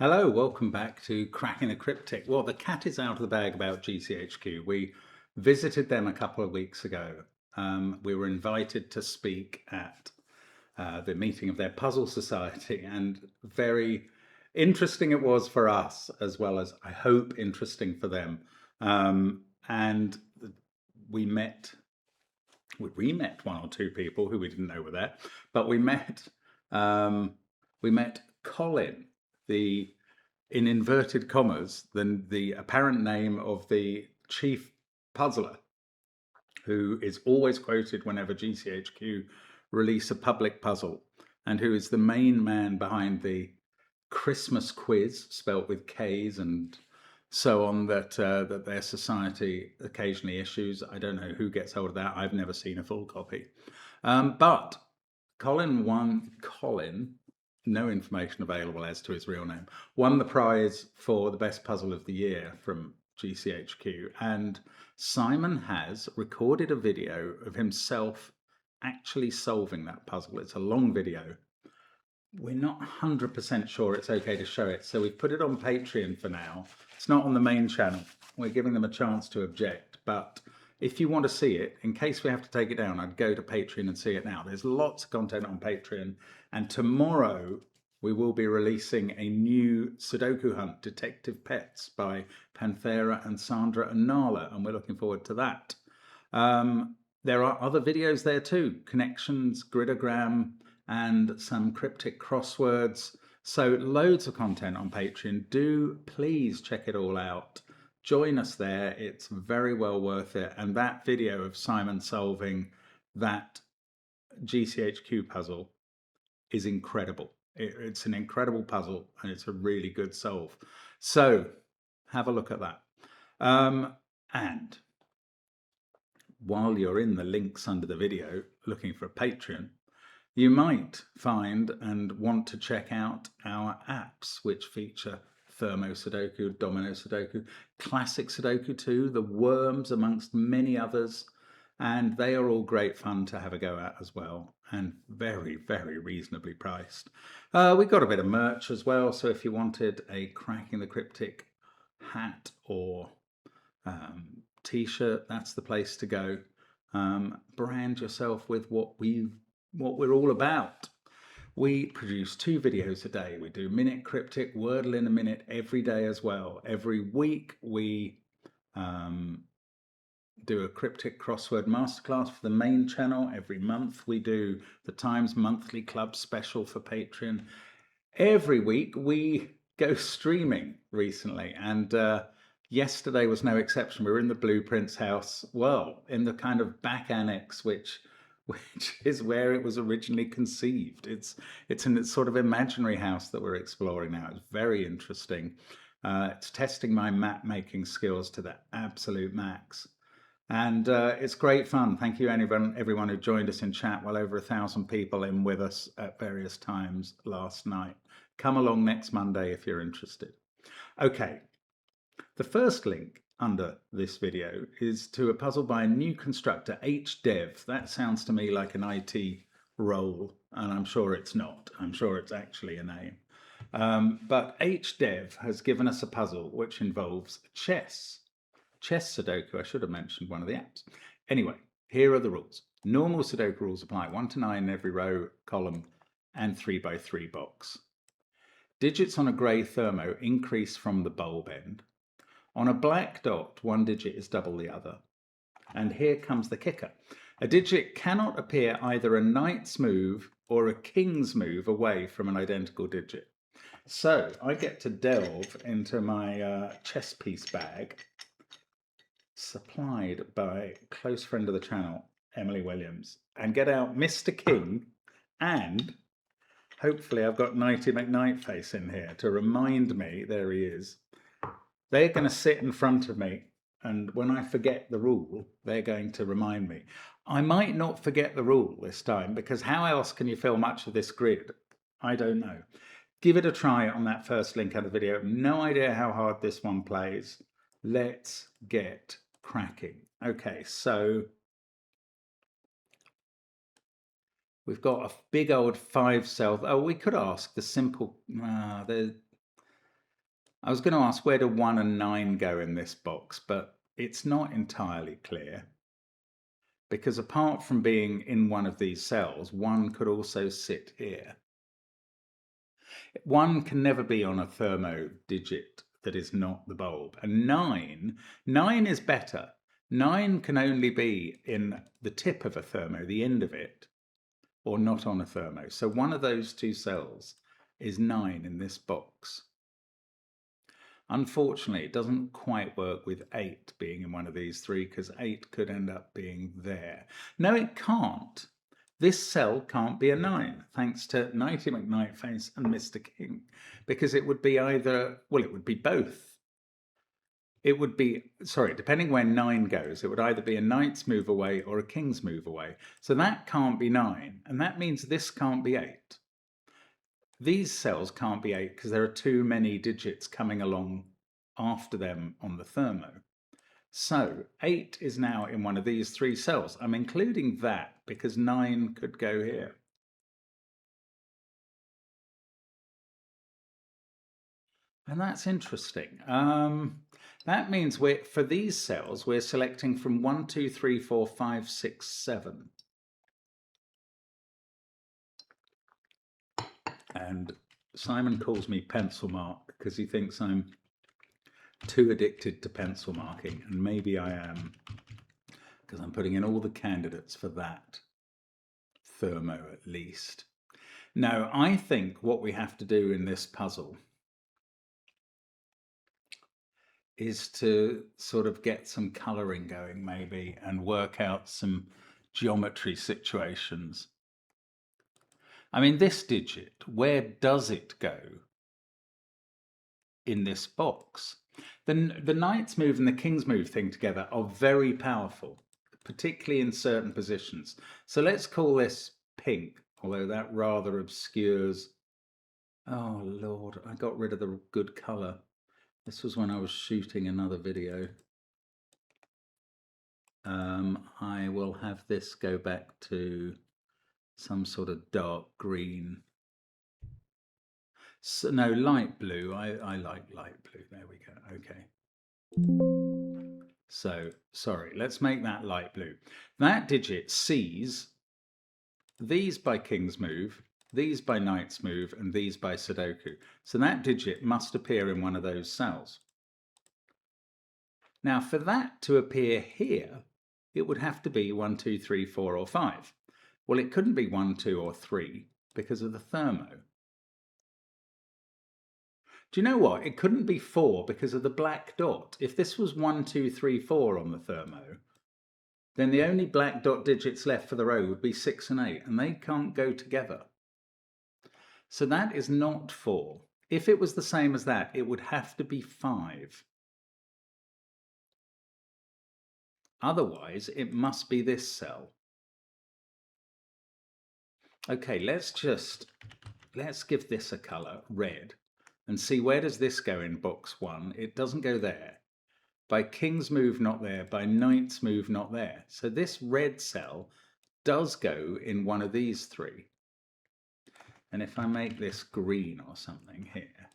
Hello, welcome back to Cracking the Cryptic. Well, the cat is out of the bag about GCHQ. We visited them a couple of weeks ago. We were invited to speak at the meeting of their Puzzle Society, and very interesting it was for us, as well as, I hope, interesting for them. And we met one or two people who we didn't know were there, but we met Colin, the, in inverted commas, the apparent name of the chief puzzler, who is always quoted whenever GCHQ release a public puzzle, and who is the main man behind the Christmas quiz, spelt with K's and so on, that their society occasionally issues. I don't know who gets hold of that. I've never seen a full copy. But Colin, no information available as to his real name, won the prize for the best puzzle of the year from GCHQ. And Simon has recorded a video of himself actually solving that puzzle. It's a long video. We're not 100% sure it's okay to show it, so we've put it on Patreon for now. It's not on the main channel. We're giving them a chance to object, but if you want to see it, in case we have to take it down, I'd go to Patreon and see it now. There's lots of content on Patreon, and tomorrow we will be releasing a new Sudoku hunt, Detective Pets, by Panthera and Sandra and Nala, and we're looking forward to that. There are other videos there too, connections, gridogram, and some cryptic crosswords. So loads of content on Patreon. Do please check it all out. Join us there. It's very well worth it. And that video of Simon solving that GCHQ puzzle is incredible. It's an incredible puzzle, and it's a really good solve. So have a look at that. And while you're in the links under the video looking for a Patreon, you might find and want to check out our apps, which feature Thermo Sudoku, Domino Sudoku, Classic Sudoku 2, the Worms, amongst many others. And they are all great fun to have a go at as well, and very, very reasonably priced. We've got a bit of merch as well, so if you wanted a Cracking the Cryptic hat or t-shirt, that's the place to go. Brand yourself with what we're all about. We produce 2 videos a day. We do Minute Cryptic, Wordle in a Minute every day as well. Every week we do a cryptic crossword masterclass for the main channel. Every month we do the Times Monthly Club special for Patreon. Every week we go streaming recently, and yesterday was no exception. We were in the Blueprints house, well, in the kind of back annex, which is where it was originally conceived. It's in its sort of imaginary house that we're exploring now. It's very interesting. It's testing my map making skills to the absolute max. And it's great fun. Thank you everyone who joined us in chat. Well over 1,000 people in with us at various times last night. Come along next Monday if you're interested. Okay, the first link under this video is to a puzzle by a new constructor, HDev. That sounds to me like an IT role, and I'm sure it's not. I'm sure it's actually a name. But HDev has given us a puzzle which involves chess. Chess Sudoku, I should have mentioned one of the apps. Anyway, here are the rules. Normal Sudoku rules apply, 1 to 9 in every row, column, and 3 by 3 box. Digits on a grey thermo increase from the bulb end. On a black dot, 1 digit is double the other. And here comes the kicker. A digit cannot appear either a knight's move or a king's move away from an identical digit. So I get to delve into my chess piece bag, supplied by a close friend of the channel, Emily Williams, and get out Mr. King, and hopefully I've got Nighty McNightface in here to remind me, there he is. They're going to sit in front of me, and when I forget the rule, they're going to remind me. I might not forget the rule this time, because how else can you fill much of this grid? I don't know. Give it a try on that first link of the video. No idea how hard this one plays. Let's get cracking. Okay, so we've got a big old 5-cell. Oh, we could ask the simple. I was going to ask where do 1 and 9 go in this box, but it's not entirely clear. Because apart from being in one of these cells, 1 could also sit here. 1 can never be on a Thermo digit that is not the bulb. And 9 is better. 9 can only be in the tip of a Thermo, the end of it, or not on a Thermo. So one of those two cells is 9 in this box. Unfortunately, it doesn't quite work with 8 being in one of these three, because 8 could end up being there. No, it can't. This cell can't be a 9, thanks to Nighty McNightface and Mr. King, because it would be either, well, it would be both. It would be, sorry, depending where 9 goes, it would either be a knight's move away or a king's move away. So that can't be 9, and that means this can't be 8. These cells can't be 8 because there are too many digits coming along after them on the Thermo. So 8 is now in one of these three cells. I'm including that because 9 could go here. And that's interesting. That means for these cells, we're selecting from 1, 2, 3, 4, 5, 6, 7. And Simon calls me pencil mark because he thinks I'm too addicted to pencil marking, and maybe I am, because I'm putting in all the candidates for that Thermo at least. Now, I think what we have to do in this puzzle is to sort of get some colouring going maybe and work out some geometry situations. I mean, this digit, where does it go in this box? The knight's move and the king's move thing together are very powerful, particularly in certain positions. So let's call this pink, although that rather obscures. Oh, Lord, I got rid of the good colour. This was when I was shooting another video. I will have this go back to some sort of dark green. So, no, light blue. I like light blue. There we go. Okay. So, sorry, let's make that light blue. That digit sees these by king's move, these by knight's move, and these by Sudoku. So that digit must appear in one of those cells. Now, for that to appear here, it would have to be 1, 2, 3, 4, or 5. Well, it couldn't be 1, 2, or 3 because of the Thermo. Do you know what? It couldn't be 4 because of the black dot. If this was 1, 2, 3, 4 on the Thermo, then the only black dot digits left for the row would be 6 and 8, and they can't go together. So that is not 4. If it was the same as that, it would have to be 5. Otherwise, it must be this cell. Okay, let's give this a colour, red, and see where does this go in box 1. It doesn't go there. By king's move, not there. By knight's move, not there. So this red cell does go in one of these three. And if I make this green or something here,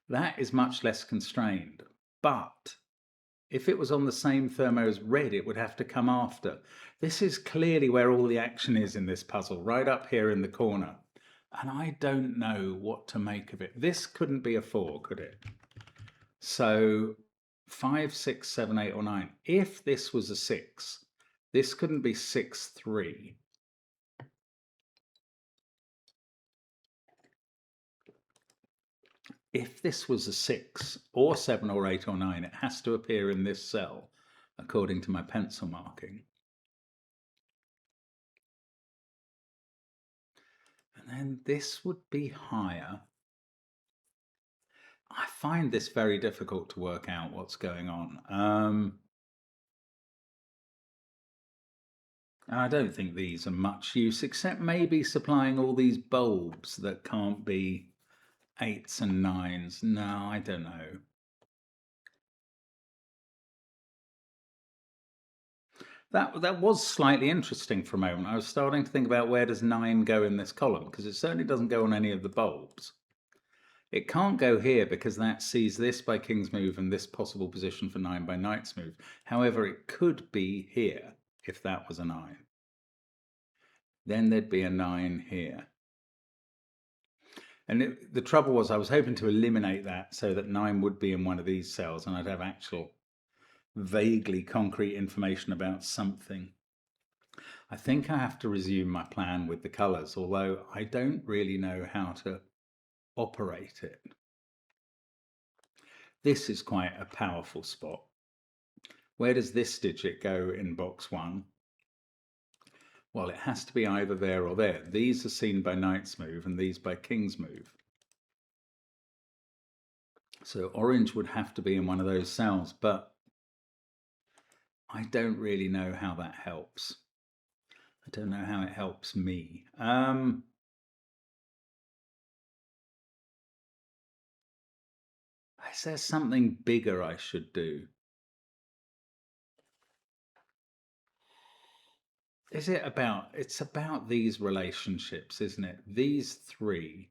that is much less constrained. But if it was on the same Thermo as red, it would have to come after. This is clearly where all the action is in this puzzle, right up here in the corner. And I don't know what to make of it. This couldn't be a 4, could it? So 5, 6, 7, 8, or 9. If this was a 6, this couldn't be 6, 3. If this was a 6 or 7 or 8 or 9, it has to appear in this cell, according to my pencil marking. And then this would be higher. I find this very difficult to work out what's going on. I don't think these are much use, except maybe supplying all these bulbs that can't be 8s and 9s. No, I don't know. That was slightly interesting for a moment. I was starting to think about where does 9 go in this column, because it certainly doesn't go on any of the bulbs. It can't go here because that sees this by king's move and this possible position for 9 by knight's move. However, it could be here if that was a 9. Then there'd be a 9 here. And the trouble was I was hoping to eliminate that so that 9 would be in one of these cells and I'd have actual vaguely concrete information about something. I think I have to resume my plan with the colours, although I don't really know how to operate it. This is quite a powerful spot. Where does this digit go in box 1? Well, it has to be either there or there. These are seen by knight's move and these by king's move. So orange would have to be in one of those cells, but I don't really know how that helps. I don't know how it helps me. Is there something bigger I should do? Is it about, it's about these relationships, isn't it? These 3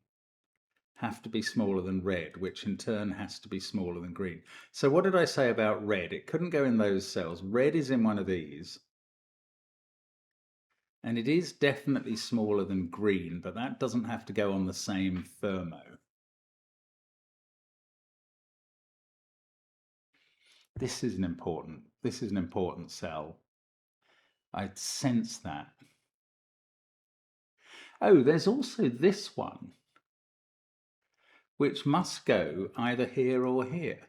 have to be smaller than red, which in turn has to be smaller than green. So what did I say about red? It couldn't go in those cells. Red is in one of these. And it is definitely smaller than green, but that doesn't have to go on the same Thermo. This is an important cell. I sense that. Oh, there's also this one, which must go either here or here.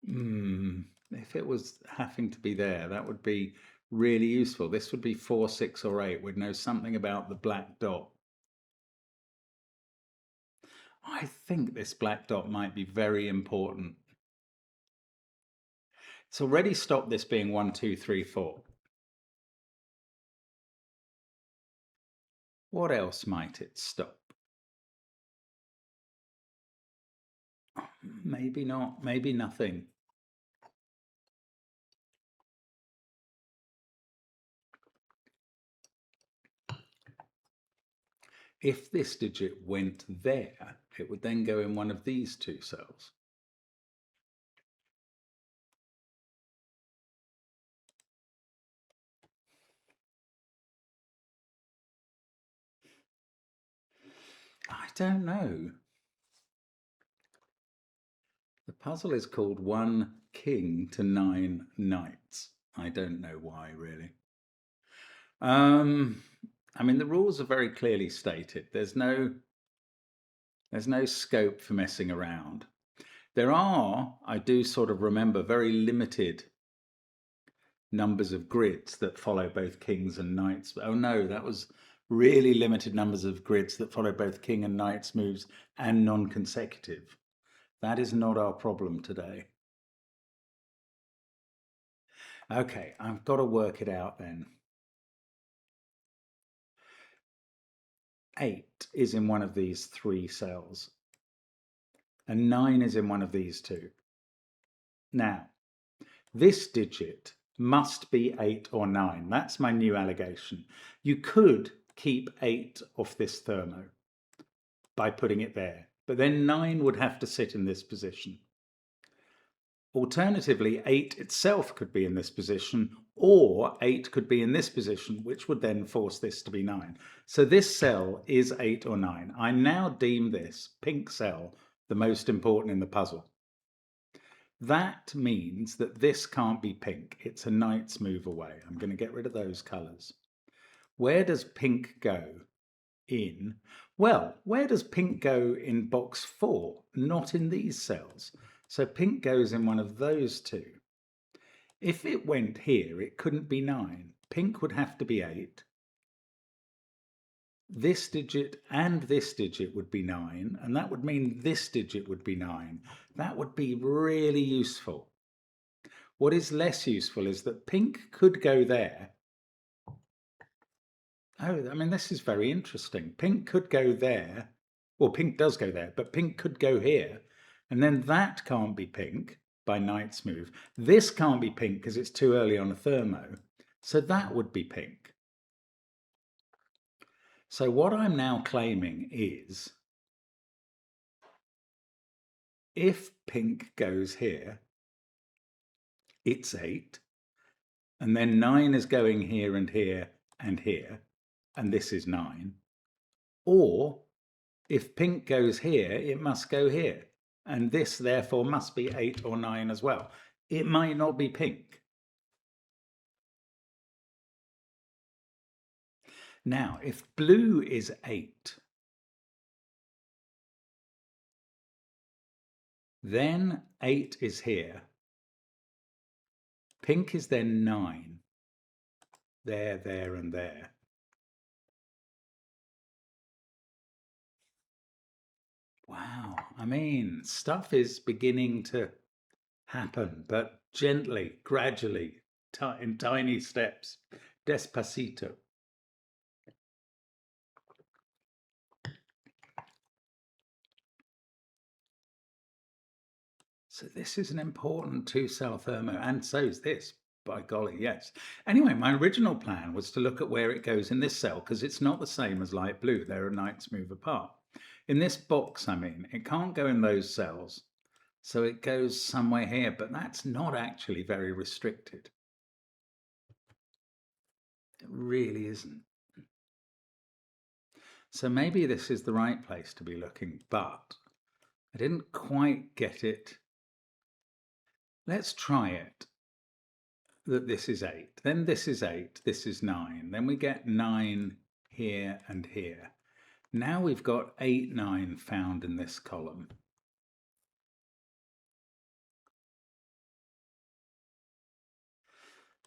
If it was having to be there, that would be really useful. This would be 4, 6, or 8. We'd know something about the black dot. I think this black dot might be very important. It's already stopped this being 1, 2, 3, 4. What else might it stop? Maybe not, maybe nothing. If this digit went there, it would then go in one of these 2 cells. I don't know. The puzzle is called 1 king to 9 knights. I don't know why, really. I mean, the rules are very clearly stated. There's no scope for messing around. There are, I do sort of remember, very limited numbers of grids that follow both kings and knights. Oh no, that was really limited numbers of grids that follow both king and knights moves and non-consecutive. That is not our problem today. Okay, I've got to work it out then. 8 is in one of these 3 cells. And 9 is in one of these 2. Now, this digit must be 8 or 9. That's my new allegation. You could keep 8 off this Thermo by putting it there, but then 9 would have to sit in this position. Alternatively, 8 itself could be in this position, or 8 could be in this position, which would then force this to be 9. So this cell is 8 or 9. I now deem this pink cell the most important in the puzzle. That means that this can't be pink. It's a knight's move away. I'm going to get rid of those colours. Where does pink go in? Well, where does pink go in box 4? Not in these cells. So pink goes in one of those 2. If it went here, it couldn't be 9. Pink would have to be 8. This digit and this digit would be 9, and that would mean this digit would be 9. That would be really useful. What is less useful is that pink could go there. Oh, I mean, this is very interesting. Pink could go there. Well, pink does go there, but pink could go here. And then that can't be pink by knight's move. This can't be pink because it's too early on a Thermo. So that would be pink. So what I'm now claiming is if pink goes here, it's 8. And then 9 is going here and here and here. And this is 9. Or if pink goes here, it must go here. And this therefore must be 8 or 9 as well. It might not be pink. Now, if blue is 8, then 8 is here. Pink is then 9. There, there, and there. Wow, I mean, stuff is beginning to happen, but gently, gradually, in tiny steps, despacito. So this is an important 2-cell thermo, and so is this, by golly, yes. Anyway, my original plan was to look at where it goes in this cell, because it's not the same as light blue. Their nights move apart. In this box, I mean, it can't go in those cells, so it goes somewhere here, but that's not actually very restricted. It really isn't. So maybe this is the right place to be looking, but I didn't quite get it. Let's try it. That this is 8, then this is 8, this is 9, then we get 9 here and here. Now we've got 8, 9 found in this column.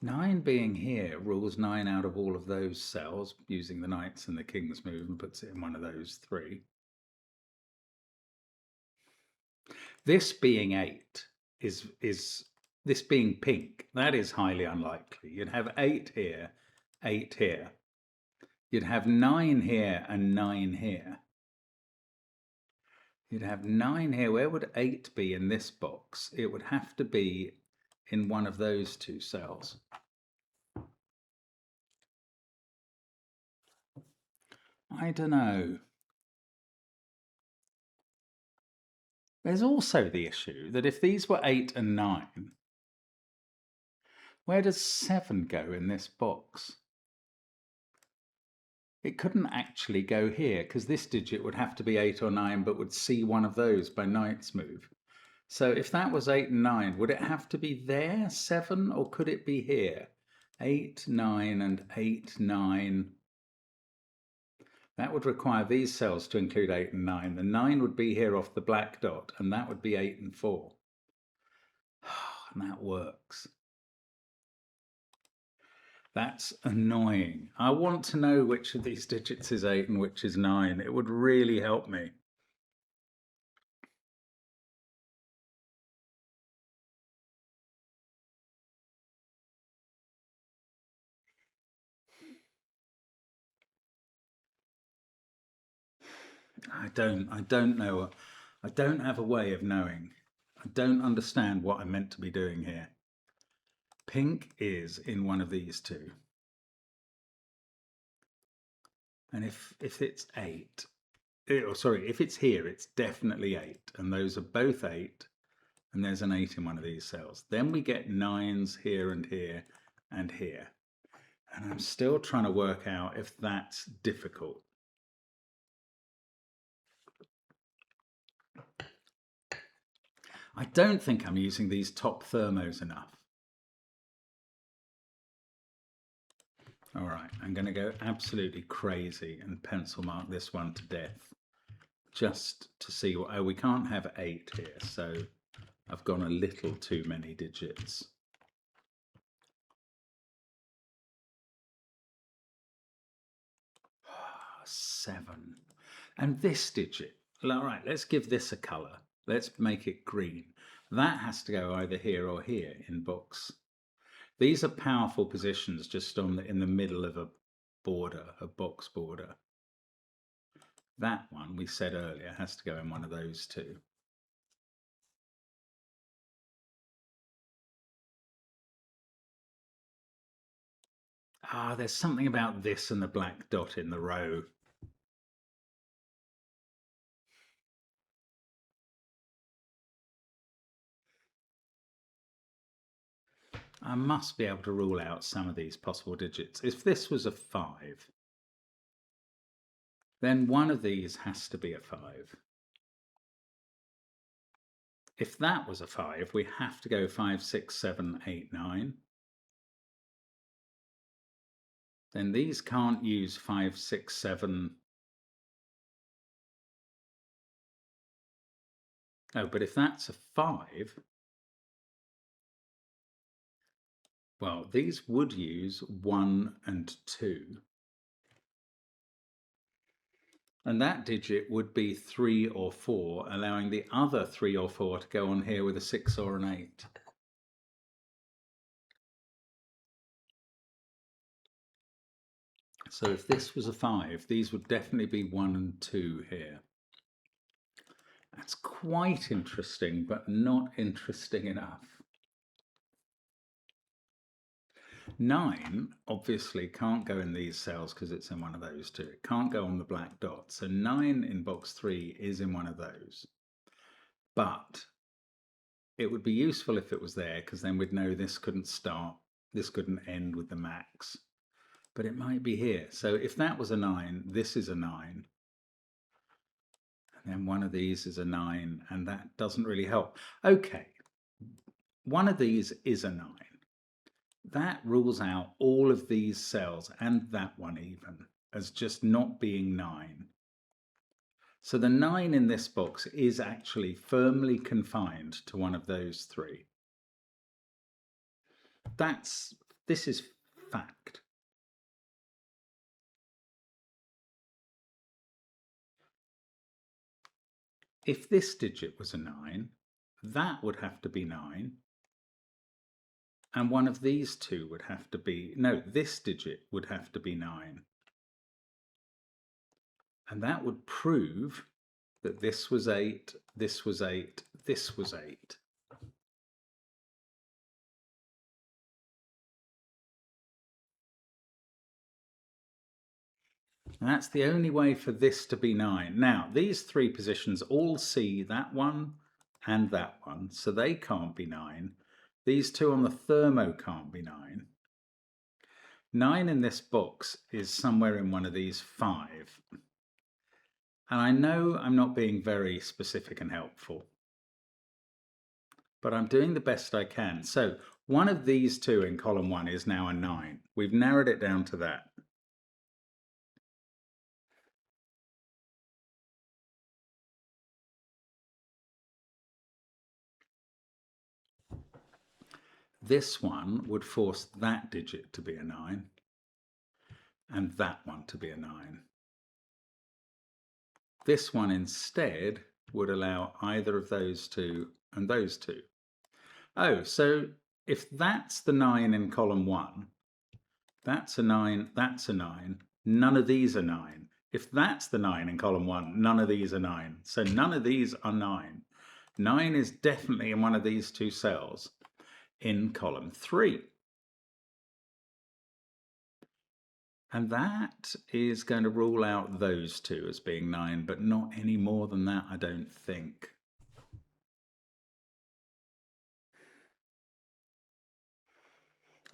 Nine being here rules 9 out of all of those cells using the knights and the king's move and puts it in one of those 3. This being 8 is this being pink, that is highly unlikely. You'd have 8 here, 8 here. You'd have 9 here and 9 here. You'd have 9 here. Where would 8 be in this box? It would have to be in one of those 2 cells. I don't know. There's also the issue that if these were 8 and 9, where does 7 go in this box? It couldn't actually go here because this digit would have to be 8 or 9 but would see one of those by knight's move. So if that was 8 and 9, would it have to be there, 7, or could it be here? 8, 9 and 8, 9. That would require these cells to include 8 and 9. The 9 would be here off the black dot, and that would be 8 and 4. And that works. That's annoying. I want to know which of these digits is 8 and which is 9. It would really help me. I don't know. I don't have a way of knowing. I don't understand what I'm meant to be doing here. Pink is in one of these 2. And if it's 8, if it's here, it's definitely 8. And those are both 8. And there's an 8 in one of these cells. Then we get 9s here and here and here. And I'm still trying to work out if that's difficult. I don't think I'm using these top thermos enough. All right, I'm going to go absolutely crazy and pencil mark this one to death just to see what, oh, we can't have 8 here, so I've gone a little too many digits. Oh, 7. And this digit, all right, let's give this a color. Let's make it green. That has to go either here or here in box. These are powerful positions just in the middle of a border, a box border. That one we said earlier has to go in one of those 2. Ah, there's something about this and the black dot in the row. I must be able to rule out some of these possible digits. If this was a 5, then one of these has to be a 5. If that was a 5, we have to go 5, 6, 7, 8, 9. Then these can't use 5, 6, 7. Oh, but if that's a 5, well, these would use 1 and 2. And that digit would be 3 or 4, allowing the other 3 or 4 to go on here with a 6 or an 8. So if this was a 5, these would definitely be 1 and 2 here. That's quite interesting, but not interesting enough. 9 obviously can't go in these cells because it's in one of those two. It can't go on the black dot. So 9 in box 3 is in one of those. But it would be useful if it was there, because then we'd know this couldn't start, this couldn't end with the max. But it might be here. So if that was a 9, this is a 9. And then one of these is a 9, and that doesn't really help. Okay, one of these is a 9. That rules out all of these cells, and that one even, as just not being 9. So the 9 in this box is actually firmly confined to one of those 3. This is fact. If this digit was a 9, that would have to be 9. And one of these two would have to be, no, this digit would have to be 9. And that would prove that this was 8, this was 8, this was 8. And that's the only way for this to be 9. Now, these 3 positions all see that one and that one, so they can't be 9. These 2 on the Thermo can't be 9. 9 in this box is somewhere in one of these 5. And I know I'm not being very specific and helpful, but I'm doing the best I can. So one of these 2 in column 1 is now a 9. We've narrowed it down to that. This one would force that digit to be a 9 and that one to be a 9. This one instead would allow either of those 2 and those 2. Oh, so if that's the 9 in column 1, that's a 9, that's a 9, none of these are 9. If that's the 9 in column 1, none of these are 9. So none of these are 9. 9 is definitely in one of these 2 cells in column 3. And that is going to rule out those 2 as being 9, but not any more than that, I don't think.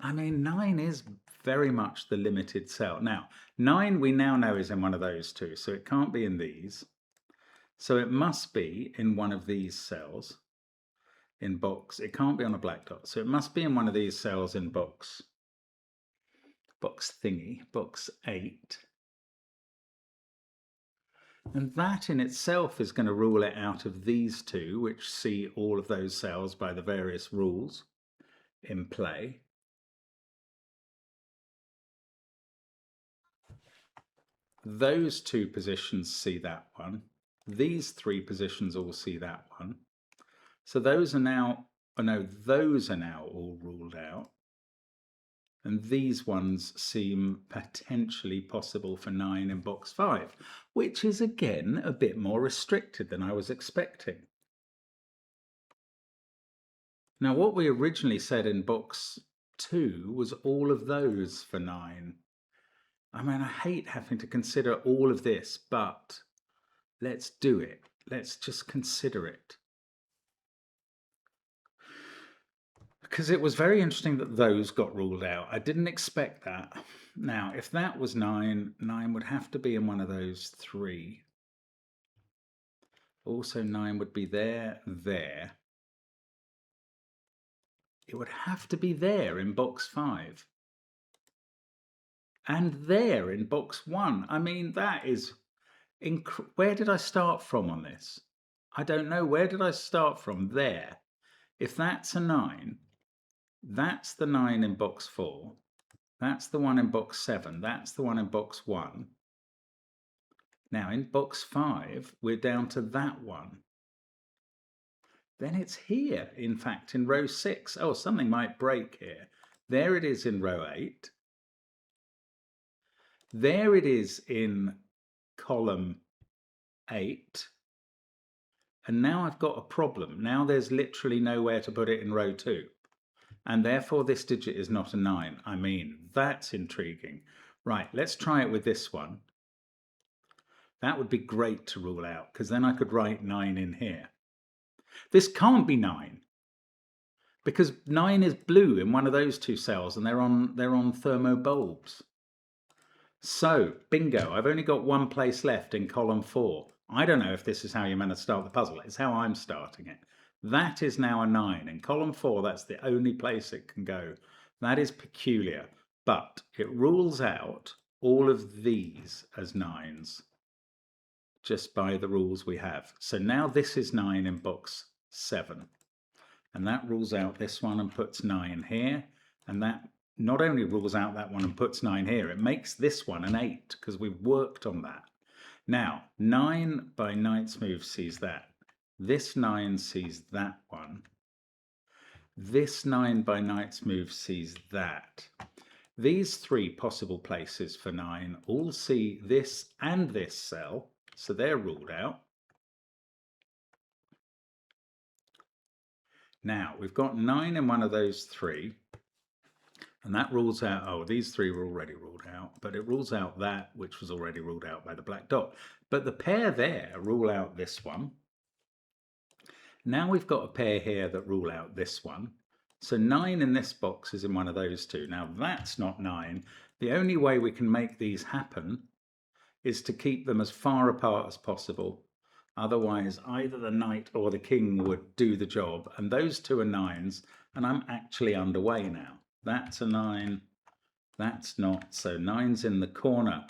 I mean, 9 is very much the limited cell. Now, 9 we now know is in one of those 2, so it can't be in these. So it must be in one of these cells in box. It can't be on a black dot, so it must be in one of these cells in box thingy, box 8. And that in itself is going to rule it out of these 2, which see all of those cells by the various rules in play. Those 2 positions see that one. These 3 positions all see that one. So those are now, oh no, those are now all ruled out. And these ones seem potentially possible for 9 in box 5, which is again a bit more restricted than I was expecting. Now, what we originally said in box 2 was all of those for 9. I mean, I hate having to consider all of this, but let's do it. Let's just consider it. because it was very interesting that those got ruled out. I didn't expect that. Now, if that was 9, 9 would have to be in one of those 3. Also, 9 would be there, there. It would have to be there in box 5. And there in box 1. I mean, that is... Where did I start from on this? I don't know. Where did I start from? There. If that's a 9, that's the 9 in box 4. That's the one in box 7. That's the one in box 1. Now in box 5, we're down to that one. Then it's here, in fact, in row 6. Oh, something might break here. There it is in row 8. There it is in column 8. And now I've got a problem. Now there's literally nowhere to put it in row 2. And therefore this digit is not a 9. I mean, that's intriguing. Right, let's try it with this one. That would be great to rule out, because then I could write 9 in here. This can't be 9, because 9 is blue in one of those 2 cells, and they're on Thermo bulbs. So, bingo, I've only got one place left in column 4. I don't know if this is how you're meant to start the puzzle. It's how I'm starting it. That is now a 9. In column 4, that's the only place it can go. That is peculiar, but it rules out all of these as 9s just by the rules we have. So now this is 9 in box 7. And that rules out this one and puts 9 here. And that not only rules out that one and puts 9 here, it makes this one an 8 because we've worked on that. Now, 9 by knight's move sees that. This 9 sees that one. This 9 by knight's move sees that. These 3 possible places for 9 all see this and this cell, so they're ruled out. Now, we've got 9 in one of those 3, and that rules out, oh, these 3 were already ruled out, but it rules out that, which was already ruled out by the black dot. But the pair there rule out this one. Now we've got a pair here that rule out this one. So 9 in this box is in one of those 2. Now that's not 9. The only way we can make these happen is to keep them as far apart as possible. Otherwise, either the knight or the king would do the job. And those 2 are 9s, and I'm actually underway now. That's a 9. That's not. So 9's in the corner.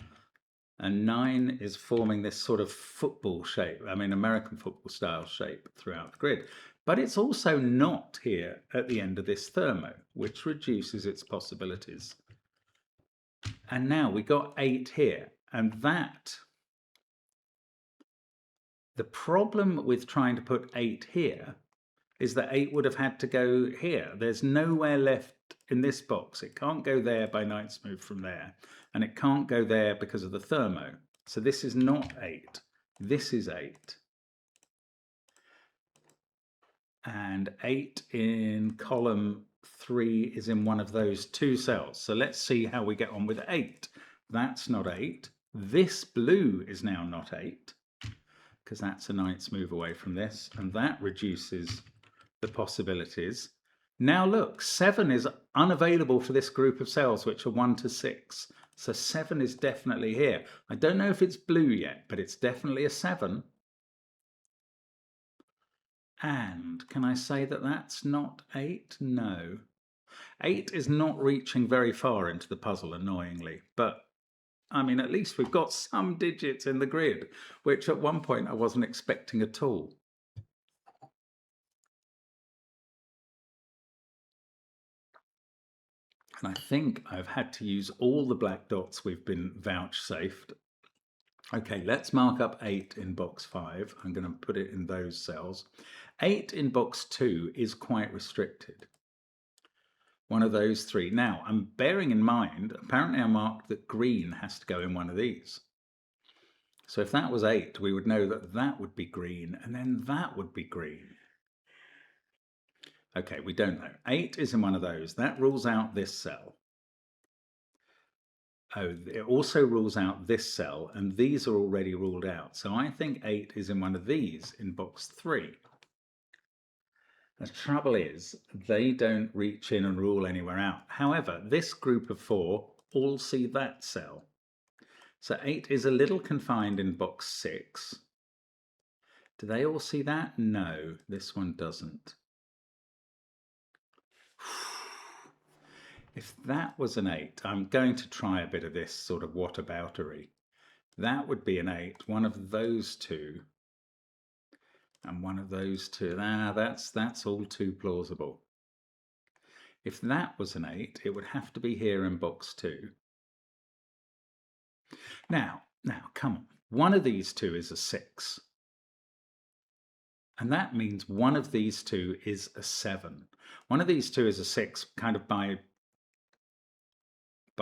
And 9 is forming this sort of football shape, I mean American football style shape throughout the grid. But it's also not here at the end of this Thermo, which reduces its possibilities. And now we got 8 here, and that, the problem with trying to put 8 here is that 8 would have had to go here. There's nowhere left in this box. It can't go there by knight's move from there. And it can't go there because of the Thermo. So this is not 8. This is 8. And 8 in column 3 is in one of those 2 cells. So let's see how we get on with 8. That's not 8. This blue is now not 8, because that's a knight's move away from this. And that reduces the possibilities. Now look, 7 is unavailable for this group of cells, which are 1 to 6. So 7 is definitely here. I don't know if it's blue yet, but it's definitely a 7. And can I say that that's not 8? No. 8 is not reaching very far into the puzzle, annoyingly. But, I mean, at least we've got some digits in the grid, which at one point I wasn't expecting at all. And I think I've had to use all the black dots we've been vouchsafed. Okay, let's mark up 8 in box 5. I'm going to put it in those cells. 8 in box 2 is quite restricted. One of those 3. Now, I'm bearing in mind, apparently I marked that green has to go in one of these. So if that was 8, we would know that that would be green, and then that would be green. Okay, we don't know. 8 is in one of those. That rules out this cell. Oh, it also rules out this cell, and these are already ruled out. So I think 8 is in one of these in box 3. The trouble is, they don't reach in and rule anywhere out. However, this group of 4 all see that cell. So 8 is a little confined in box 6. Do they all see that? No, this one doesn't. If that was an 8, I'm going to try a bit of this sort of whataboutery. That would be an 8, one of those two, and one of those two. That's all too plausible. If that was an 8, it would have to be here in box 2. Now, come on. One of these two is a 6. And that means one of these two is a 7. One of these two is a 6, kind of by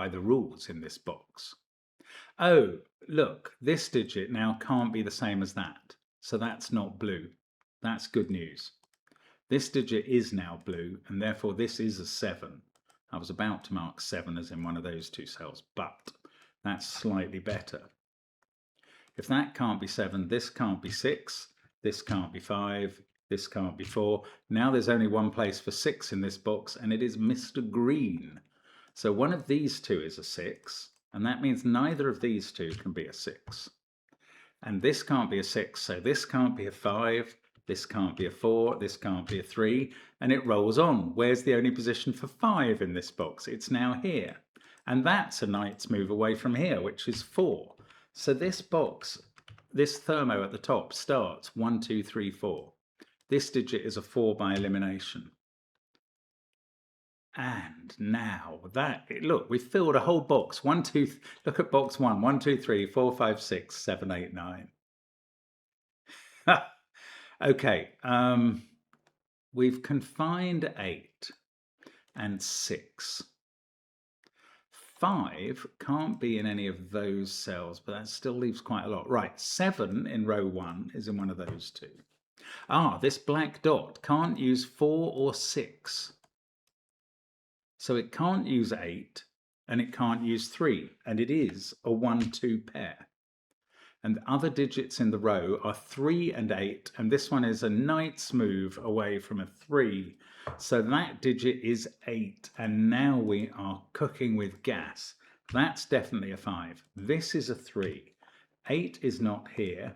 the rules in this box. Oh, look, this digit now can't be the same as that. So that's not blue. That's good news. This digit is now blue, and therefore this is a 7. I was about to mark 7 as in one of those two cells, but that's slightly better. If that can't be 7, this can't be 6, this can't be 5, this can't be 4. Now there's only one place for 6 in this box, and it is Mr. Green. So one of these two is a 6, and that means neither of these two can be a 6. And this can't be a 6, so this can't be a 5, this can't be a 4, this can't be a 3, and it rolls on. Where's the only position for 5 in this box? It's now here. And that's a knight's move away from here, which is 4. So this box, this Thermo at the top starts 1, 2, 3, 4. This digit is a 4 by elimination. And now look, we've filled a whole box. Look at box 1, 1, 2, 3, 4, 5, 6, 7, 8, 9. Okay, we've confined 8 and 6. 5 can't be in any of those cells, but that still leaves quite a lot. Right, 7 in row 1 is in one of those two. This black dot can't use 4 or 6. So it can't use 8, and it can't use 3, and it is a 1-2 pair. And the other digits in the row are 3 and 8, and this one is a knight's move away from a 3. So that digit is 8, and now we are cooking with gas. That's definitely a 5. This is a 3. 8 is not here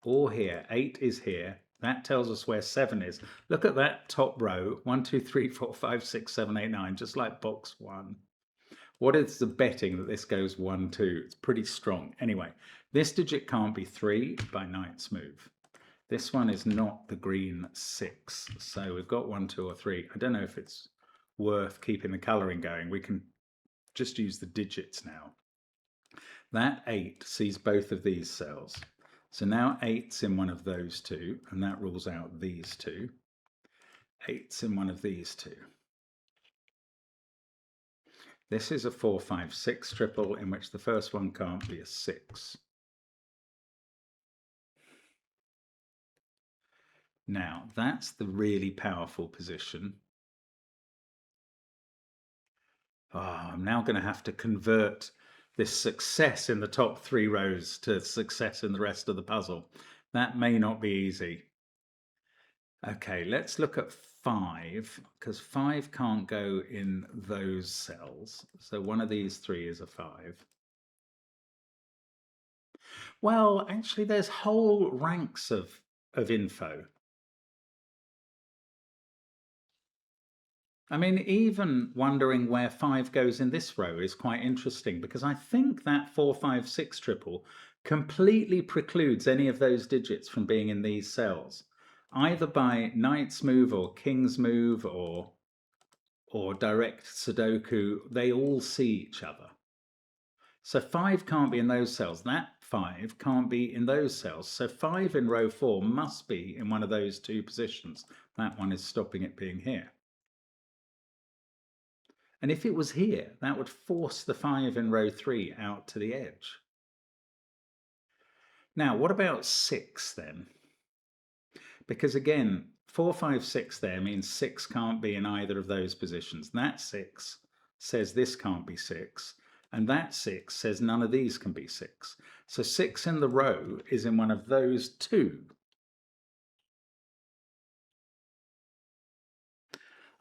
or here. 8 is here. That tells us where 7 is. Look at that top row. 1, 2, 3, 4, 5, 6, 7, 8, 9, just like box 1. What is the betting that this goes 1, 2? It's pretty strong. Anyway, this digit can't be 3 by knight's move. This one is not the green 6. So we've got 1, 2, or 3. I don't know if it's worth keeping the colouring going. We can just use the digits now. That 8 sees both of these cells. So now 8's in one of those two, and that rules out these two. 8's in one of these two. This is a 4, 5, 6 triple in which the first one can't be a 6. Now, that's the really powerful position. I'm now going to have to convert this success in the top 3 rows to success in the rest of the puzzle. That may not be easy. Okay, let's look at 5, because 5 can't go in those cells. So one of these 3 is a 5. Well, actually, there's whole ranks of info. I mean, even wondering where 5 goes in this row is quite interesting, because I think that 4, 5, 6 triple completely precludes any of those digits from being in these cells, either by knight's move or king's move or direct Sudoku. They all see each other. So 5 can't be in those cells. That 5 can't be in those cells. So 5 in row 4 must be in one of those two positions. That one is stopping it being here. And if it was here, that would force the 5 in row 3 out to the edge. Now, what about 6 then? Because again, 4, 5, 6 there means 6 can't be in either of those positions. That 6 says this can't be 6, and that 6 says none of these can be 6. So 6 in the row is in one of those two.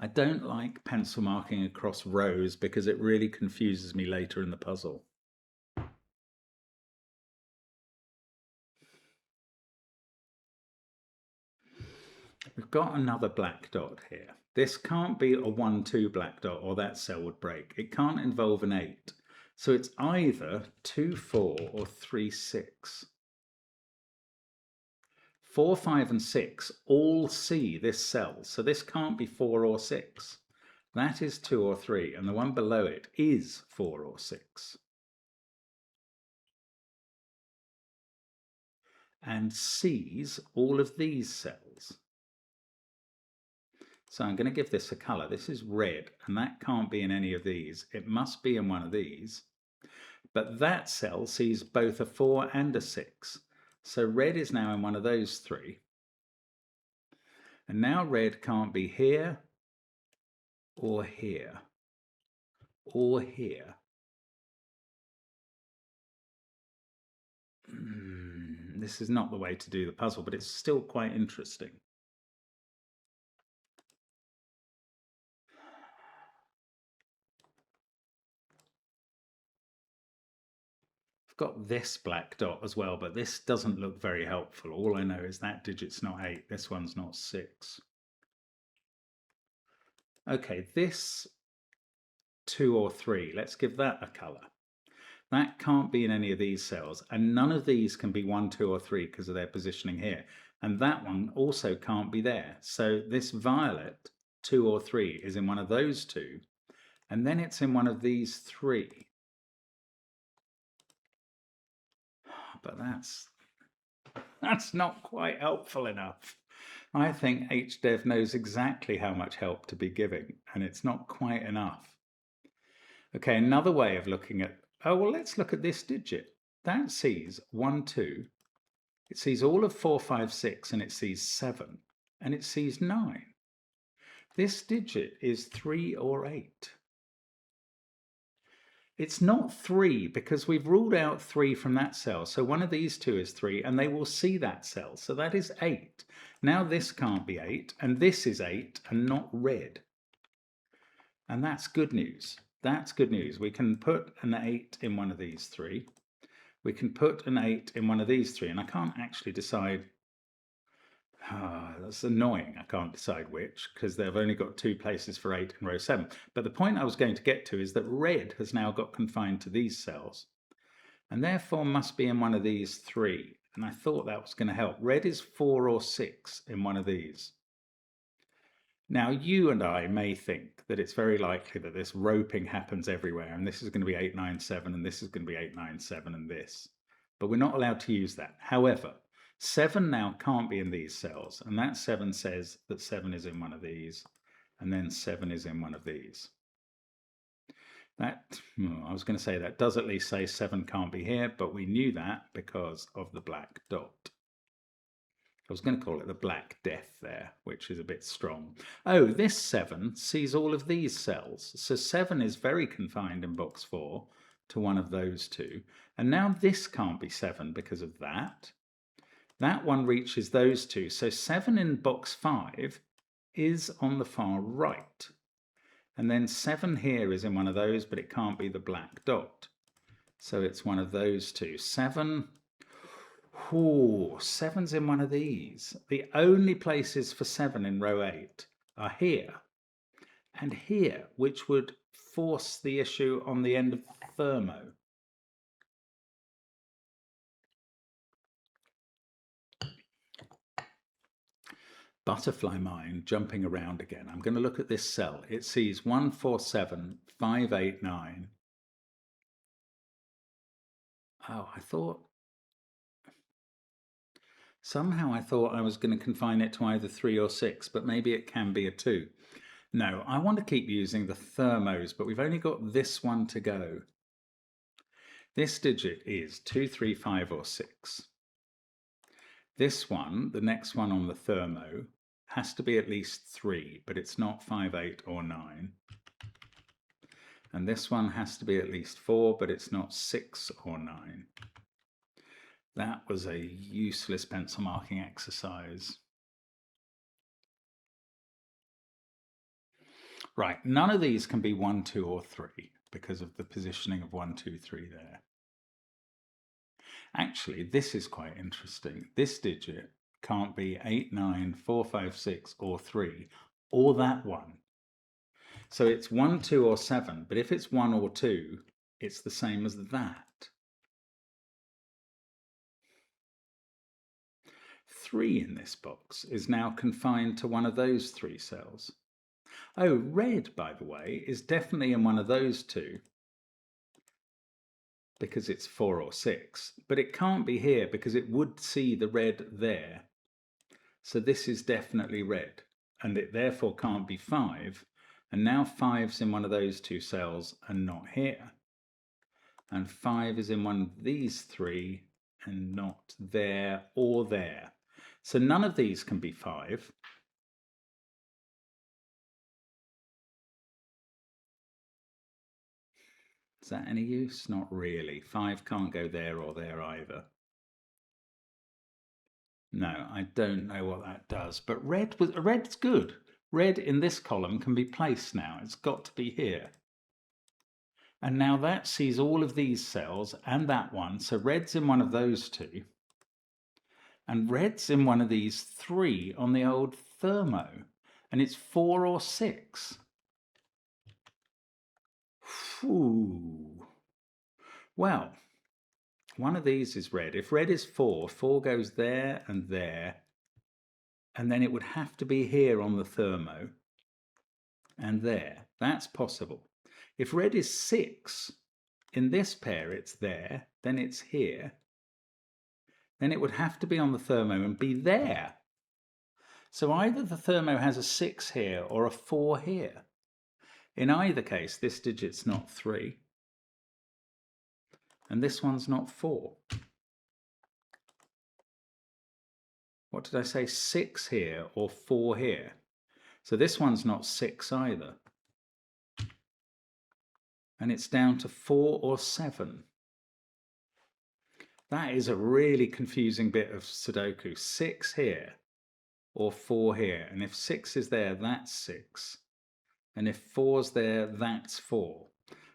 I don't like pencil marking across rows because it really confuses me later in the puzzle. We've got another black dot here. This can't be a 1, 2 black dot or that cell would break. It can't involve an 8. So it's either 2, 4 or 3, 6. 4, 5 and 6 all see this cell. So this can't be 4 or 6. That is 2 or 3 and the one below it is 4 or 6. And sees all of these cells. So I'm going to give this a colour. This is red, and that can't be in any of these. It must be in one of these. But that cell sees both a 4 and a 6. So red is now in one of those 3. And now red can't be here, or here, or here. This is not the way to do the puzzle, but it's still quite interesting. I've got this black dot as well, but this doesn't look very helpful. All I know is that digit's not 8, this one's not 6. Okay, this 2 or 3, let's give that a colour. That can't be in any of these cells, and none of these can be 1, 2 or 3 because of their positioning here. And that one also can't be there. So this violet 2 or 3 is in one of those 2, and then it's in one of these 3. But that's not quite helpful enough. I think HDev knows exactly how much help to be giving, and it's not quite enough. Okay, another way of looking at, oh, well, let's look at this digit. That sees 1, 2. It sees all of 4, 5, 6, and it sees 7, and it sees 9. This digit is 3 or 8. It's not 3 because we've ruled out 3 from that cell. So one of these 2 is 3 and they will see that cell. So that is 8. Now this can't be 8 and this is 8 and not red. And that's good news. That's good news. We can put an 8 in one of these 3. We can put an 8 in one of these 3. And I can't actually decide. That's annoying. I can't decide which because they've only got 2 places for 8 in row 7. But the point I was going to get to is that red has now got confined to these cells and therefore must be in one of these 3. And I thought that was going to help. Red is 4 or 6 in one of these. Now you and I may think that it's very likely that this roping happens everywhere and this is going to be 8, 9, 7 and this is going to be 8, 9, 7 and this. But we're not allowed to use that. However, 7 now can't be in these cells, and that 7 says that 7 is in one of these, and then 7 is in one of these. That, I was going to say that does at least say 7 can't be here, but we knew that because of the black dot. I was going to call it the Black Death there, which is a bit strong. Oh, this 7 sees all of these cells. So 7 is very confined in box 4 to one of those 2. And now this can't be 7 because of that. That one reaches those 2. So 7 in box 5 is on the far right. And then 7 here is in one of those, but it can't be the black dot. So it's one of those 2. 7, ooh, 7's in one of these. The only places for 7 in row 8 are here and here, which would force the issue on the end of Thermo. Butterfly mind jumping around again. I'm going to look at this cell. It sees 1, 4, 7, 5, 8, 9. Oh, somehow I thought I was going to confine it to either 3 or 6, but maybe it can be a 2. No, I want to keep using the Thermos, but we've only got this one to go. This digit is 2, 3, 5 or 6. This one, the next one on the Thermo, has to be at least 3, but it's not 5, 8 or 9. And this one has to be at least 4, but it's not 6 or 9. That was a useless pencil marking exercise. Right, none of these can be 1, 2, or 3 because of the positioning of 1, 2, 3 there. Actually, this is quite interesting. This digit can't be 8, 9, 4, 5, 6, or 3, or that one. So it's 1, 2, or 7, but if it's 1 or 2, it's the same as that. 3 in this box is now confined to one of those 3 cells. Oh, red, by the way, is definitely in one of those 2 because it's 4 or 6, but it can't be here because it would see the red there. So this is definitely red, and it therefore can't be 5, and now 5's in one of those 2 cells and not here. And 5 is in one of these 3 and not there or there. So none of these can be 5. Is that any use? Not really. 5 can't go there or there either. No, I don't know what that does, but red's good. Red in this column can be placed now. It's got to be here. And now that sees all of these cells and that one. So red's in one of those 2. And red's in one of these 3 on the old Thermo. And it's 4 or 6. Ooh. Well, one of these is red. If red is 4, 4 goes there, and then it would have to be here on the Thermo and there. That's possible. If red is 6, in this pair it's there, then it's here. Then it would have to be on the Thermo and be there. So either the Thermo has a 6 here or a 4 here. In either case, this digit's not 3. And this one's not 4. What did I say? 6 here or 4 here. So this one's not 6 either. And it's down to 4 or 7. That is a really confusing bit of Sudoku. 6 here or 4 here. And if 6 is there, that's 6. And if 4's there, that's 4.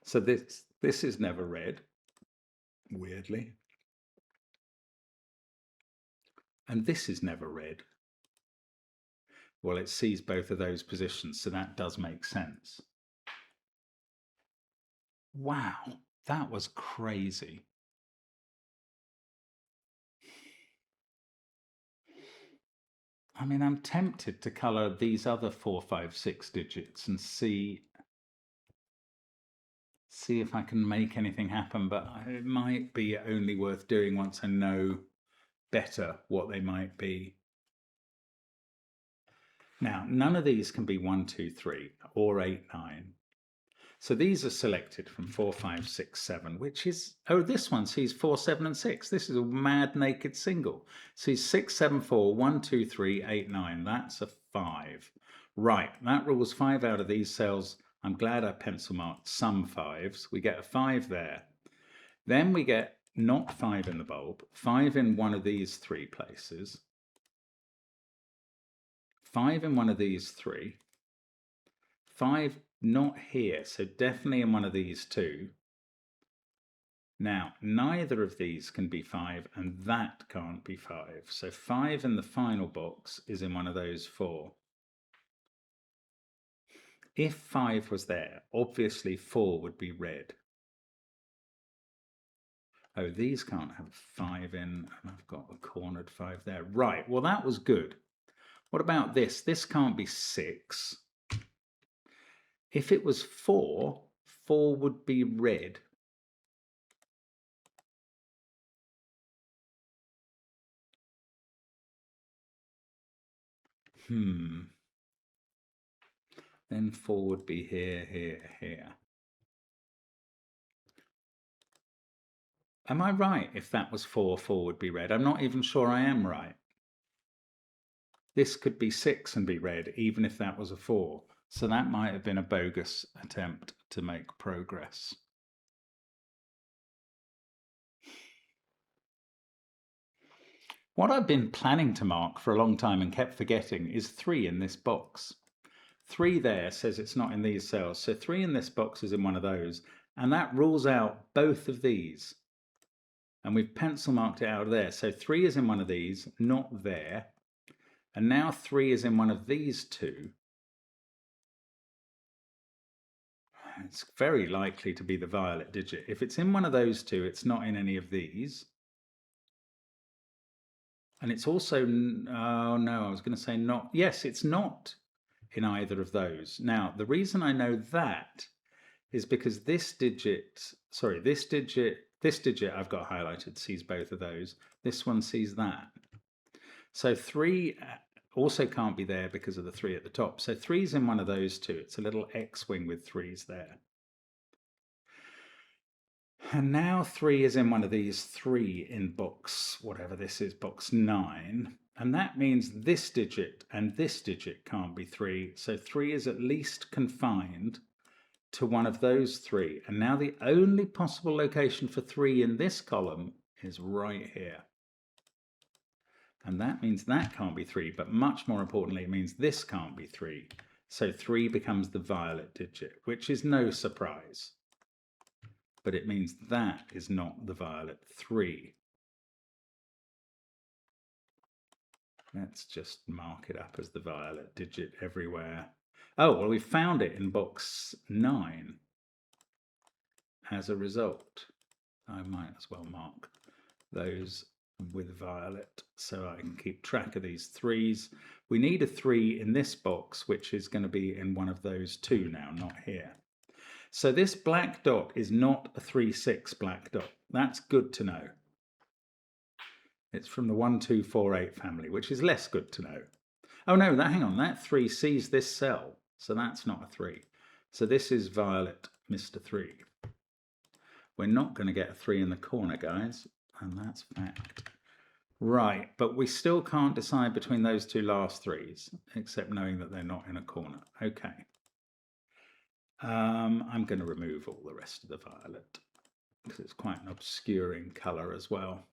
So this is never read, weirdly. And this is never read. Well, it sees both of those positions, so that does make sense. Wow, that was crazy. I mean, I'm tempted to colour these other 4, 5, 6 digits and see if I can make anything happen, but it might be only worth doing once I know better what they might be. Now, none of these can be 1, 2, 3 or 8, 9. So these are selected from 4, 5, 6, 7, which is, oh, this one sees 4, 7, and 6. This is a mad naked single. Sees 6, 7, 4, 1, 2, 3, 8, 9. That's a 5. Right, that rules 5 out of these cells. I'm glad I pencil marked some 5s. We get a 5 there. Then we get not 5 in the bulb, 5 in one of these 3 places, 5 in one of these 3, 5 not here, so definitely in one of these 2. Now, neither of these can be 5, and that can't be 5. So 5 in the final box is in one of those 4. If 5 was there, obviously 4 would be red. Oh, these can't have 5 in, and I've got a cornered 5 there. Right, well, that was good. What about this? This can't be 6. If it was 4, 4 would be red. Then 4 would be here, here, here. Am I right if that was 4, 4 would be red? I'm not even sure I am right. This could be 6 and be red, even if that was a 4. So that might have been a bogus attempt to make progress. What I've been planning to mark for a long time and kept forgetting is 3 in this box. 3 there says it's not in these cells. So 3 in this box is in one of those. And that rules out both of these. And we've pencil marked it out of there. So 3 is in one of these, not there. And now 3 is in one of these two. It's very likely to be the violet digit. If it's in one of those two, it's not in any of these. And it's also, oh no, I was going to say not. Yes, it's not in either of those. Now, the reason I know that is because this digit I've got highlighted sees both of those. This one sees that. So 3 also can't be there because of the 3 at the top. So 3's in one of those two. It's a little X-wing with 3's there. And now 3 is in one of these 3 in box, whatever this is, box 9. And that means this digit and this digit can't be 3. So 3 is at least confined to one of those 3. And now the only possible location for 3 in this column is right here. And that means that can't be 3, but much more importantly, it means this can't be 3. So 3 becomes the violet digit, which is no surprise. But it means that is not the violet 3. Let's just mark it up as the violet digit everywhere. Oh, well, we found it in box 9 as a result. I might as well mark those with violet so I can keep track of these 3's. We need a 3 in this box, which is going to be in one of those 2 now, not here. So this black dot is not a 3-6 black dot. That's good to know. It's from the 1, 2, 4, 8 family, which is less good to know. Oh no, hang on, that 3 sees this cell, so that's not a 3. So this is violet, Mr. 3. We're not going to get a 3 in the corner, guys, and that's fact. Right, but we still can't decide between those two last 3's, except knowing that they're not in a corner. Okay. I'm going to remove all the rest of the violet because it's quite an obscuring colour as well.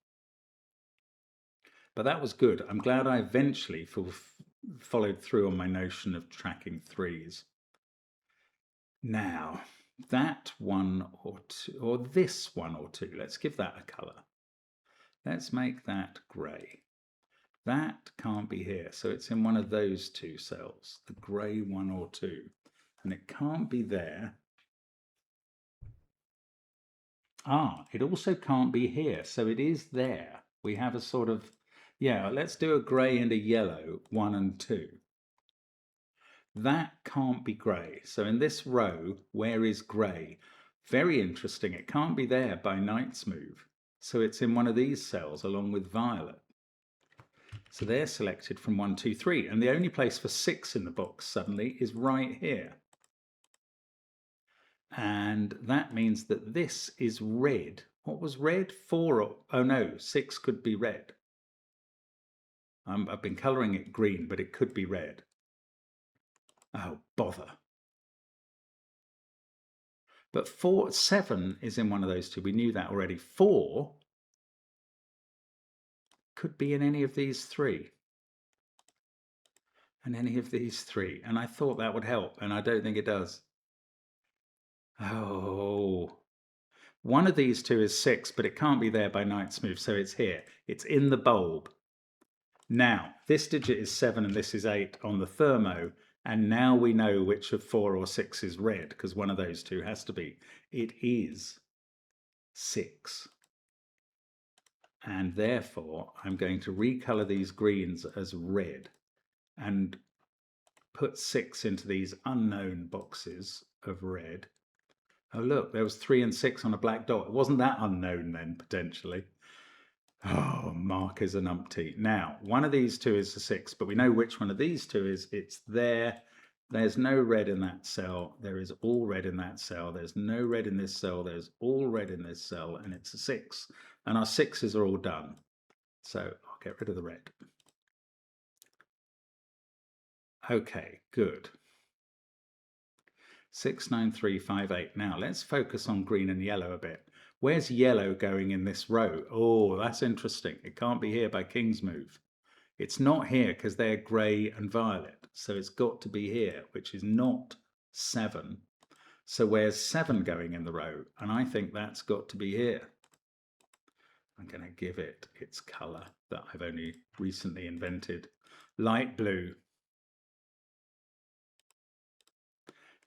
But that was good. I'm glad I eventually followed through on my notion of tracking 3's. Now, that 1 or 2, or this 1 or 2, let's give that a colour. Let's make that grey. That can't be here, so it's in one of those 2 cells, the grey 1 or 2. And it can't be there. Ah, it also can't be here, so it is there. We have a sort of, yeah, let's do a grey and a yellow, 1 and 2. That can't be grey. So in this row, where is grey? Very interesting. It can't be there by Knight's move. So it's in one of these cells along with violet. So they're selected from 1, 2, 3. And the only place for 6 in the box suddenly is right here. And that means that this is red. What was red? 4 or, oh no, 6 could be red. I've been colouring it green, but it could be red. Oh, bother. But 7 is in one of those 2. We knew that already. 4 could be in any of these 3. And any of these 3. And I thought that would help, and I don't think it does. Oh, one of these 2 is 6, but it can't be there by Knight's move, so it's here. It's in the bulb. Now, this digit is 7 and this is 8 on the Thermo, and now we know which of 4 or 6 is red, because one of those 2 has to be. It is 6. And therefore, I'm going to recolour these greens as red and put 6 into these unknown boxes of red. Oh, look, there was 3 and 6 on a black dot. It wasn't that unknown then, potentially. Oh, markers and umpty. Now, one of these 2 is a 6, but we know which one of these 2 is. It's there. There's no red in that cell. There is all red in that cell. There's no red in this cell. There's all red in this cell, and it's a 6. And our 6's are all done. So I'll get rid of the red. Okay, good. 6, 9, 3, 5, 8. Now let's focus on green and yellow a bit. Where's yellow going in this row? Oh, that's interesting. It can't be here by King's move. It's not here because they're grey and violet. So it's got to be here, which is not 7. So where's 7 going in the row? And I think that's got to be here. I'm going to give it its colour that I've only recently invented. Light blue.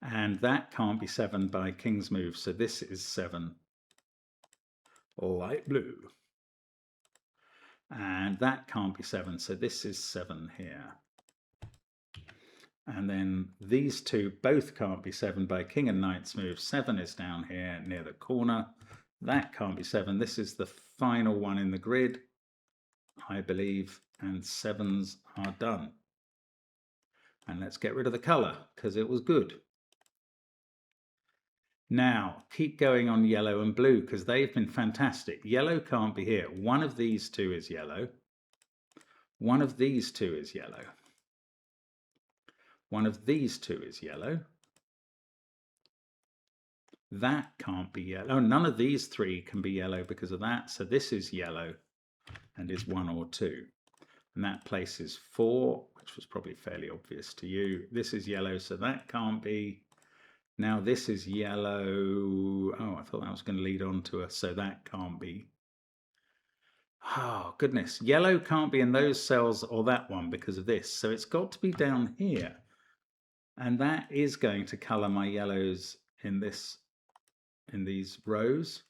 And that can't be 7 by King's Move, so this is 7. Light blue. And that can't be 7, so this is 7 here. And then these two both can't be 7 by King and Knight's Move. 7 is down here near the corner. That can't be 7. This is the final one in the grid, I believe, and 7s are done. And let's get rid of the colour, because it was good. Now, keep going on yellow and blue, because they've been fantastic. Yellow can't be here. One of these two is yellow. One of these two is yellow. One of these two is yellow. That can't be yellow. Oh, none of these 3 can be yellow because of that. So this is yellow and is 1 or 2. And that places 4, which was probably fairly obvious to you. This is yellow, so that can't be. Now this is yellow. Oh, I thought that was going to lead on to us, so that can't be. Oh, goodness. Yellow can't be in those cells or that one because of this. So it's got to be down here. And that is going to colour my yellows in these rows.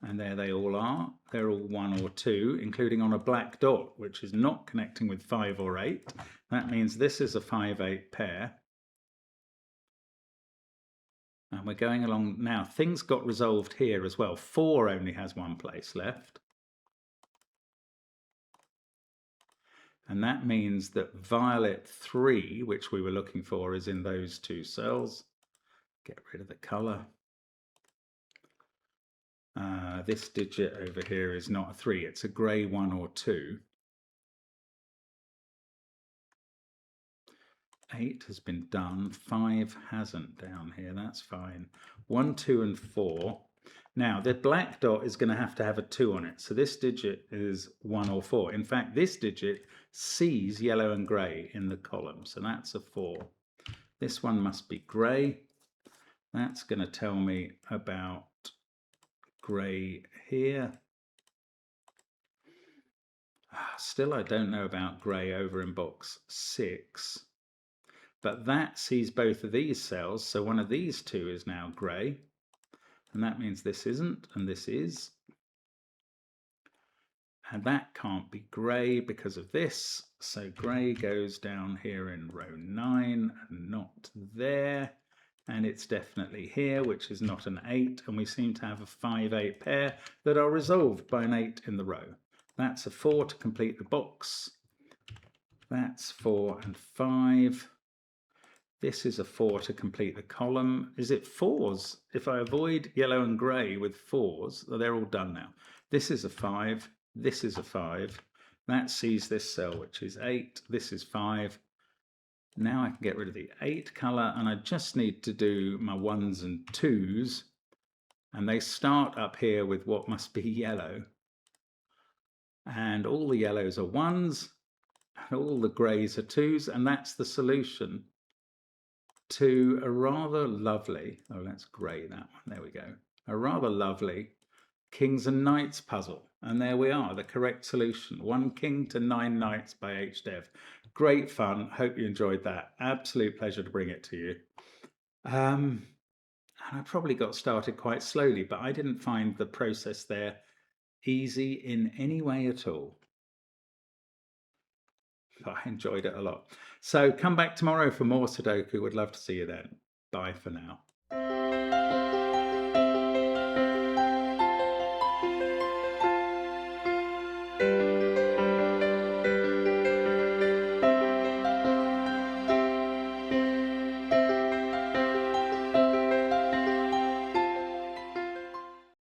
And there they all are. They're all 1 or 2, including on a black dot, which is not connecting with 5 or 8. That means this is a 5-8 pair. And we're going along now. Things got resolved here as well. 4 only has 1 place left. And that means that violet 3, which we were looking for, is in those 2 cells. Get rid of the colour. This digit over here is not a 3, it's a grey 1 or 2. 8 has been done, 5 hasn't down here, that's fine. 1, 2 and 4. Now the black dot is going to have a 2 on it, so this digit is 1 or 4. In fact, this digit sees yellow and grey in the column, so that's a 4. This one must be grey. That's going to tell me about grey here. Still, I don't know about grey over in box 6. But that sees both of these cells, so one of these 2 is now grey. And that means this isn't, and this is. And that can't be grey because of this. So grey goes down here in row 9 and not there. And it's definitely here, which is not an 8. And we seem to have a 5-8 pair that are resolved by an 8 in the row. That's a 4 to complete the box. That's 4 and 5. This is a 4 to complete the column. Is it 4s? If I avoid yellow and grey with 4s, they're all done now. This is a 5. This is a 5. That sees this cell, which is 8. This is 5. Now I can get rid of the 8 colour, and I just need to do my 1s and 2s. And they start up here with what must be yellow. And all the yellows are 1s, and all the greys are 2s, and that's the solution to a rather lovely, oh, that's grey, that one, there we go, a rather lovely Kings and Knights puzzle. And there we are, the correct solution. 1 king to 9 knights by HDev. Great fun. Hope you enjoyed that. Absolute pleasure to bring it to you. And I probably got started quite slowly, but I didn't find the process there easy in any way at all. I enjoyed it a lot. So come back tomorrow for more Sudoku. Would love to see you then. Bye for now.